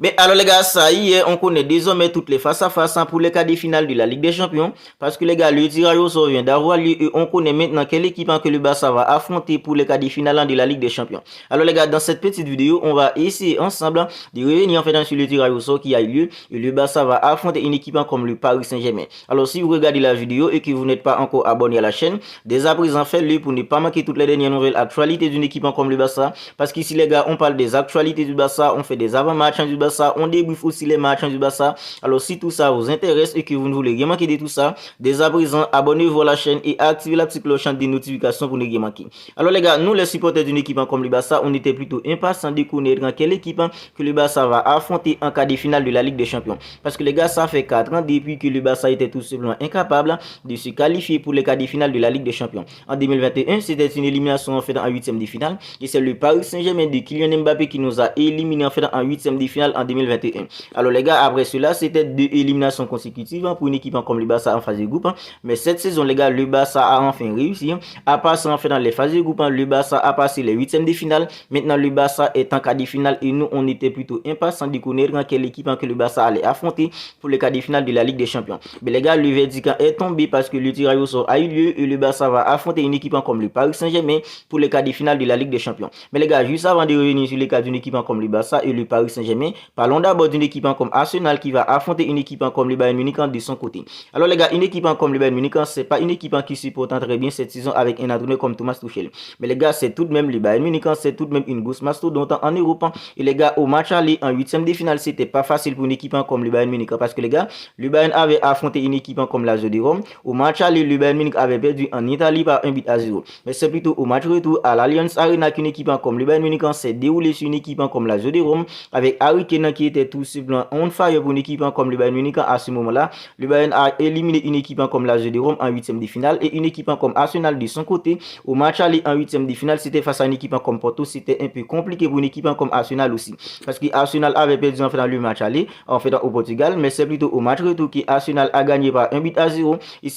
Mais alors les gars, ça y est, on connaît désormais toutes les face à face pour les quarts de finale de la Ligue des Champions. Parce que les gars, le tirage au sort vient d'avoir lieu et on connaît maintenant quelle équipe que le Barça va affronter pour les quarts de finale de la Ligue des Champions. Alors les gars, dans cette petite vidéo, on va essayer ensemble de revenir en fait sur le tirage au sort qui a eu lieu et le Barça va affronter une équipe comme le Paris Saint-Germain. Alors si vous regardez la vidéo et que vous n'êtes pas encore abonné à la chaîne, dès à présent faites-le pour ne pas manquer toutes les dernières nouvelles actualités d'une équipe comme le Barça. Parce qu'ici les gars, on parle des actualités du Barça, on fait des avant-matchs du Barça, on débriefe aussi les matchs du Barça. Alors si tout ça vous intéresse et que vous ne voulez rien manquer de tout ça, dès à présent abonnez-vous à la chaîne et activez la petite cloche des notifications pour ne rien manquer. Alors les gars, nous les supporters d'une équipe comme le Barça, on était plutôt impatients de connaître dans quelle équipe que le Barça va affronter en quart de finale de la Ligue des Champions. Parce que les gars, ça fait 4 ans depuis que le Barça était tout simplement incapable de se qualifier pour les quarts de finale de la Ligue des Champions. En 2021, c'était une élimination en fait en 8e de finale et c'est le Paris Saint-Germain de Kylian Mbappé qui nous a éliminés en fait en 8e de finale en 2021. Alors les gars, après cela, c'était 2 éliminations consécutives pour une équipe comme le Barça en phase de groupe. Mais cette saison, les gars, le Barça a enfin réussi à passer en fait dans les phases de groupe. Le Barça a passé les 8e de finale. Maintenant, le Barça est en quart de finale et nous, on était plutôt impatients de connaître quelle équipe que le Barça allait affronter pour les quarts de finale de la Ligue des Champions. Mais les gars, le verdict est tombé parce que le tirage au sort a eu lieu et le Barça va affronter une équipe comme le Paris Saint-Germain pour les quarts de finale de la Ligue des Champions. Mais les gars, juste avant de revenir sur les cas d'une équipe comme le Barça et le Paris Saint-Germain, parlons d'abord d'une équipe comme Arsenal qui va affronter une équipe comme le Bayern Munich de son côté. Alors les gars, une équipe comme le Bayern Munich, c'est pas une équipe qui supporte très bien cette saison avec un entraîneur comme Thomas Tuchel. Mais les gars, c'est tout de même le Bayern Munich, c'est tout de même une grosse mastodonte en Europe. Et les gars, au match aller en 8e de finale, c'était pas facile pour une équipe comme le Bayern Munich parce que les gars, le Bayern avait affronté une équipe comme la Lazio de Rome. Au match aller, le Bayern Munich avait perdu en Italie par 1-0. Mais c'est plutôt au match retour à l'Allianz Arena qu'une équipe comme le Bayern Munich s'est déroulée sur une équipe comme la Lazio de Rome avec Harry Kane qui était tout simplement on fire pour une équipe comme le Bayern Munich. À ce moment-là, le Bayern a éliminé une équipe comme la Lazio de Rome en 8e de finale et une équipe comme Arsenal de son côté. Au match aller en 8e de finale, c'était face à une équipe comme Porto. C'était un peu compliqué pour une équipe comme Arsenal aussi parce que Arsenal avait perdu en fait dans le match aller en fait au Portugal, mais c'est plutôt au match retour que Arsenal a gagné par 1-0 et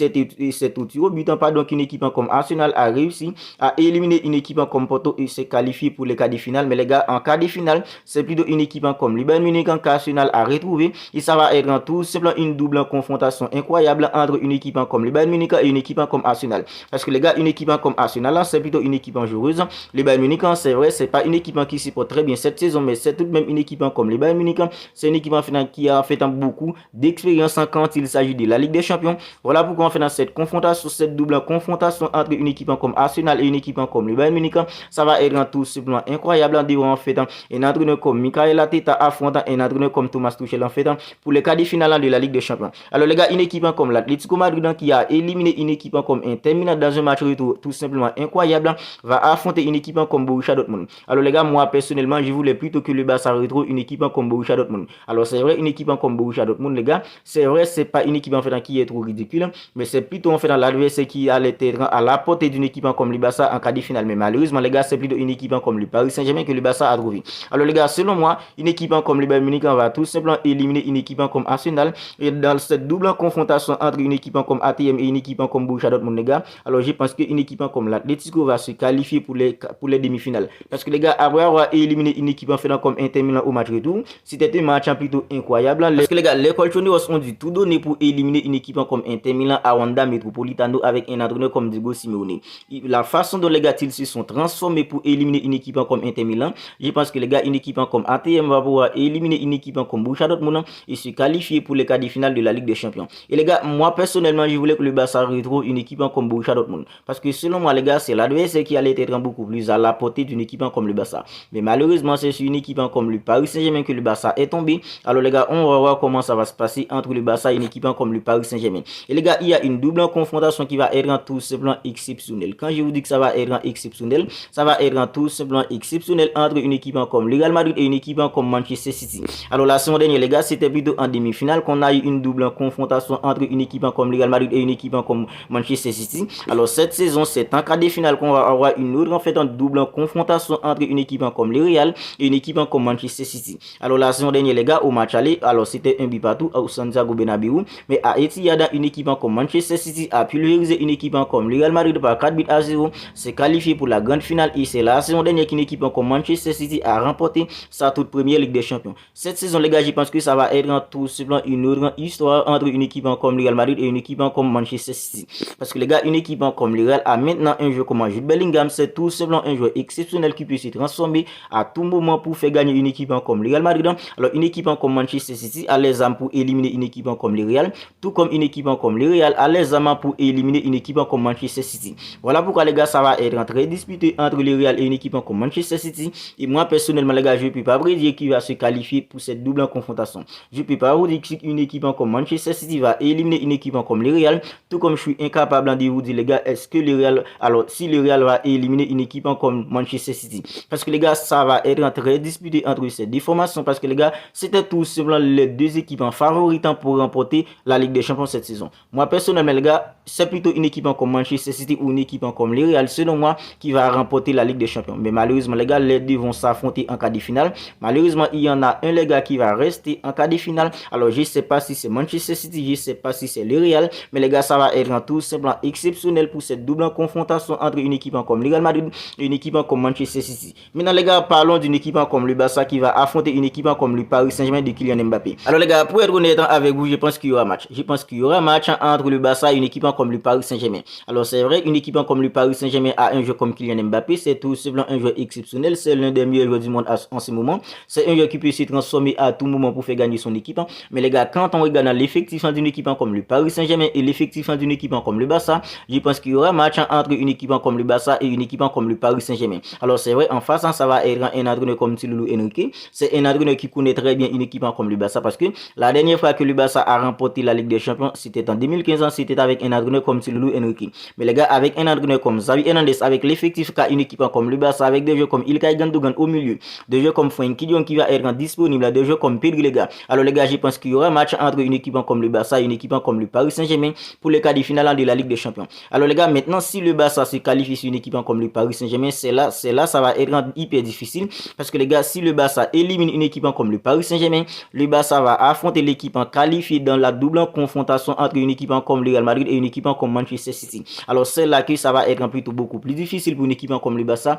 c'est au tir au but donc une équipe comme Arsenal a réussi à éliminer une équipe comme Porto et s'est qualifié pour les quarts de finale. Mais les gars, en quart de finale, c'est plutôt une équipe comme le Bayern Munich qu'Arsenal a retrouvé et ça va être tout simplement une double confrontation incroyable entre une équipe comme le Bayern Munich et une équipe comme Arsenal. Parce que les gars, une équipe comme Arsenal, c'est plutôt une équipe joueuse. Le Bayern Munich, c'est vrai, c'est pas une équipe qui se porte très bien cette saison, mais c'est tout de même une équipe comme le Bayern Munich. C'est une équipe qui a fait beaucoup d'expérience quand il s'agit de la Ligue des Champions. Voilà pourquoi on fait dans cette confrontation, cette double confrontation entre une équipe comme Arsenal et une équipe comme le Bayern Munich. Ça va être tout simplement incroyable en fait un entraîneur comme Mikel Arteta affrontant un entraîneur comme Thomas Tuchel en fait pour les quarts de finale de la Ligue des Champions. Alors les gars, une équipe comme l'Atlético Madrid qui a éliminé une équipe comme Inter Milan dans un match retour tout simplement incroyable va affronter une équipe comme Borussia Dortmund. Alors les gars, moi personnellement, je voulais plutôt que le Barça retrouve une équipe comme Borussia Dortmund. Alors c'est vrai, une équipe comme Borussia Dortmund les gars, c'est vrai, c'est pas une équipe en fait qui est trop ridicule, mais c'est plutôt en fait l'adversaire qui allait être à la portée d'une équipe comme le Barça en quart de finale. Mais malheureusement les gars, c'est plutôt une équipe comme le Paris Saint-Germain que le Barça a trouvé. Alors les gars, selon moi, une équipe comme le Bayern Munich va tout simplement éliminer une équipe comme Arsenal et dans cette double confrontation entre une équipe comme ATM et une équipe comme Borussia Dortmund les gars, alors je pense qu'une équipe comme l'Atlético va se qualifier pour les demi-finales. Parce que les gars, après avoir éliminé une équipe en fait comme Inter Milan au match retour, c'était un match plutôt incroyable. Parce que les gars, les colchoneros ont dû tout donner pour éliminer une équipe comme Inter Milan à Wanda Metropolitano avec un entraîneur comme Diego Simeone. La façon dont les gars ils se sont transformés pour éliminer une équipe comme Inter Milan, je pense que les gars, une équipe comme ATM va pouvoir éliminer une équipe comme Borussia Dortmund et se qualifier pour les quarts de finale de la Ligue des Champions. Et les gars, moi personnellement, je voulais que le Barça retrouve une équipe comme Borussia Dortmund parce que selon moi les gars, c'est l'adversaire qui allait être beaucoup plus à la portée d'une équipe comme le Barça. Mais malheureusement, c'est sur une équipe comme le Paris Saint-Germain que le Barça est tombé. Alors les gars, on va voir comment ça va se passer entre le Barça et une équipe comme le Paris Saint-Germain. Et les gars, il y a une double confrontation qui va être tout simplement exceptionnelle. Quand je vous dis que ça va être exceptionnel, ça va être tout simplement exceptionnel entre une équipe comme le Real Madrid et une équipe comme Manchester City. Alors la saison dernière les gars, c'était plutôt en demi-finale qu'on a eu une double confrontation entre une équipe comme le Real Madrid et une équipe comme Manchester City. Alors cette saison, c'est en quart de finale qu'on va avoir une autre en fait en double confrontation entre une équipe comme le Real et une équipe comme Manchester City. Alors la saison dernière les gars, au match aller, alors c'était un but partout au Santiago Bernabéu, mais à Etihad, une équipe comme Manchester City a pulvérisé une équipe comme le Real Madrid par 4-0, s'est qualifié pour la grande finale et c'est la saison dernière qu'une équipe comme Manchester City a remporté sa toute première Ligue des Champions. Champions. Cette saison, les gars, je pense que ça va être tout simplement une autre histoire entre une équipe comme le Real Madrid et une équipe comme Manchester City. Parce que les gars, une équipe comme le Real a maintenant un joueur comme Jude Bellingham. C'est tout simplement un joueur exceptionnel qui peut se transformer à tout moment pour faire gagner une équipe comme le Real Madrid. Alors, une équipe comme Manchester City a les armes pour éliminer une équipe comme le Real, tout comme une équipe comme le Real a les armes pour éliminer une équipe comme Manchester City. Voilà pourquoi les gars, ça va être très disputé entre le Real et une équipe comme Manchester City. Et moi, personnellement, les gars, je ne peux pas vous dire qui va se qualifier pour cette double confrontation. Je ne peux pas vous dire qu'une équipe comme Manchester City va éliminer une équipe comme le Real, tout comme je suis incapable de vous dire, les gars, est-ce que le Real, alors si le Real va éliminer une équipe comme Manchester City. Parce que les gars, ça va être très disputé entre ces deux formations, parce que les gars, c'était tout simplement les deux équipes en favorites pour remporter la Ligue des Champions cette saison. Moi, personnellement, les gars, c'est plutôt une équipe comme Manchester City ou une équipe comme le Real, selon moi, qui va remporter la Ligue des Champions. Mais malheureusement, les gars, les deux vont s'affronter en quart de finale. Malheureusement, il y en a un, les gars, qui va rester en quart de finale. Alors, je ne sais pas si c'est Manchester City, je ne sais pas si c'est le Real, mais les gars, ça va être tout simplement exceptionnel pour cette double confrontation entre une équipe comme le Real Madrid et une équipe comme Manchester City. Maintenant, les gars, parlons d'une équipe comme le Barça qui va affronter une équipe comme le Paris Saint-Germain de Kylian Mbappé. Alors, les gars, pour être honnête avec vous, je pense qu'il y aura match. Je pense qu'il y aura match entre le Barça et une équipe comme le Paris Saint-Germain. Alors, c'est vrai, une équipe comme le Paris Saint-Germain a un joueur comme Kylian Mbappé. C'est tout simplement un joueur exceptionnel. C'est l'un des meilleurs joueurs du monde en ce moment. C'est un joueur qui peut se transformer à tout moment pour faire gagner son équipe. Mais les gars, quand on regarde l'effectif d'une équipe comme le Paris Saint-Germain et l'effectif d'une équipe comme le Barça, je pense qu'il y aura match entre une équipe comme le Barça et une équipe comme le Paris Saint-Germain. Alors, c'est vrai, en face, ça va être un entraîneur comme Thiago Henrique. C'est un entraîneur qui connaît très bien une équipe comme le Barça parce que la dernière fois que le Barça a remporté la Ligue des Champions, c'était en 2015, c'était avec un entraîneur comme Thiago Henrique. Mais les gars, avec un entraîneur comme Xavi Hernandez, avec l'effectif qu'a une équipe comme le Barça, avec des joueurs comme Ilkay Gundogan au milieu, des joueurs comme Frenkie de Jong qui va être disponible, des joueurs comme Pedri, les gars. Alors les gars, je pense qu'il y aura un match entre une équipe comme le Barça et une équipe comme le Paris Saint-Germain pour les quarts de finale de la Ligue des Champions. Alors les gars, maintenant si le Barça se qualifie sur une équipe comme le Paris Saint-Germain, c'est là ça va être hyper difficile parce que les gars, si le Barça élimine une équipe comme le Paris Saint-Germain, le Barça va affronter l'équipe qualifiée dans la double confrontation entre une équipe comme le Real Madrid et une équipe comme Manchester City. Alors c'est là que ça va être plutôt beaucoup plus difficile pour une équipe comme le Barça.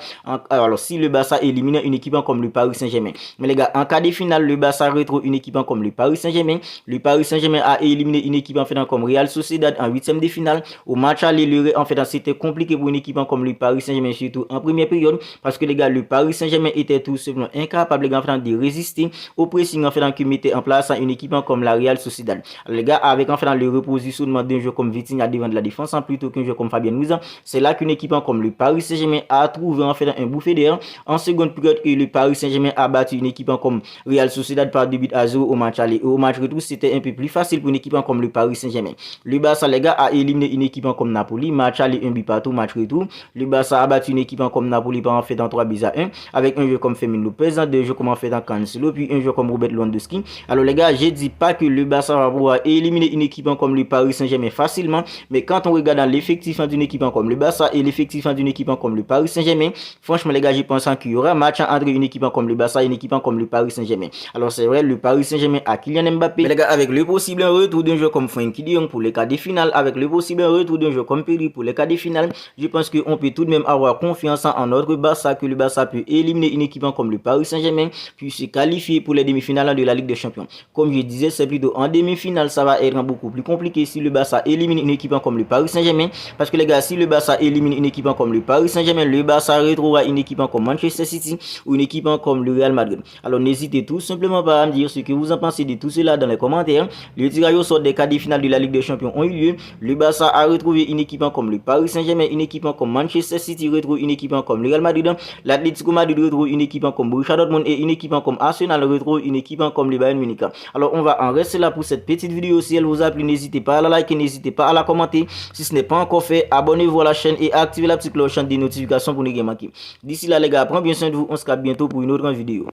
Alors si le Barça élimine une équipe comme le Paris Saint-Germain. Mais les gars, en cas de finale, le Barça retrouve une équipe comme le Paris Saint-Germain. Le Paris Saint-Germain a éliminé une équipe en fait comme Real Sociedad en 8e de finale. Au match aller, en fait, c'était compliqué pour une équipe comme le Paris Saint-Germain, surtout en première période, parce que les gars, le Paris Saint-Germain était tout simplement incapable de résister au pressing en fait que mettait en place une équipe comme la Real Sociedad. Alors, les gars, avec en fait le repositionnement d'un joueur comme Vitinha devant de la défense, plutôt qu'un joueur comme Fabien Ruiz, c'est là qu'une équipe comme le Paris Saint-Germain a trouvé en fait un bouffée d'air en seconde période et le Paris Saint-Germain a battu une équipe comme Real Sociedad par 2-0 au match aller. Et au match retour, c'était un peu plus facile pour une équipe comme le Paris Saint-Germain. Le Barça, les gars, a éliminé une équipe comme Napoli, match aller 1 but partout, match retour. Le Barça a battu une équipe comme Napoli par en fait en 3-1 avec un jeu comme Fermin Lopez, deux jeux comme en fait en Cancelo, puis un jeu comme Robert Lewandowski. Alors les gars, je dis pas que le Barça va pouvoir éliminer une équipe comme le Paris Saint-Germain facilement, mais quand on regarde l'effectif d'une équipe comme le Barça et l'effectif d'une équipe comme le Paris Saint-Germain, franchement les gars, je pense qu'il y aura un match entre une équipe comme le Barça et une équipe comme le Paris Saint-Germain. Alors c'est vrai, le Paris Saint-Germain a Kylian Mbappé, mais les gars, avec le possible retour d'un jeu comme Frenkie de Jong pour les quarts de finale, avec le possible retour d'un jeu comme Pedri pour les quarts de finale, je pense qu'on peut tout de même avoir confiance en notre Barça, que le Barça peut éliminer une équipe comme le Paris Saint-Germain, puis se qualifier pour les demi-finales de la Ligue des Champions. Comme je disais, c'est plutôt en demi-finale, ça va être beaucoup plus compliqué si le Barça élimine une équipe comme le Paris Saint-Germain, parce que les gars, si le Barça élimine une équipe comme le Paris Saint-Germain, le Barça retrouvera une équipe comme Manchester City ou une équipe comme le Real Madrid. Alors n'hésitez tout simplement pas à me dire ce que vous en pensez de tout cela dans les commentaires. Le tirage au sort des quarts de finale de la Ligue des Champions ont eu lieu. Le Barça a retrouvé une équipe comme le Paris Saint-Germain, une équipe comme Manchester City retrouve une équipe comme le Real Madrid. L'Atlético Madrid retrouve une équipe comme Borussia Dortmund et une équipe comme Arsenal retrouve une équipe comme le Bayern Munich. Alors on va en rester là pour cette petite vidéo. Si elle vous a plu, n'hésitez pas à la liker, n'hésitez pas à la commenter. Si ce n'est pas encore fait, abonnez-vous à la chaîne et activez la petite cloche des notifications pour ne rien manquer. D'ici là les gars, prenez bien soin de vous. On se capte bientôt pour une autre vidéo.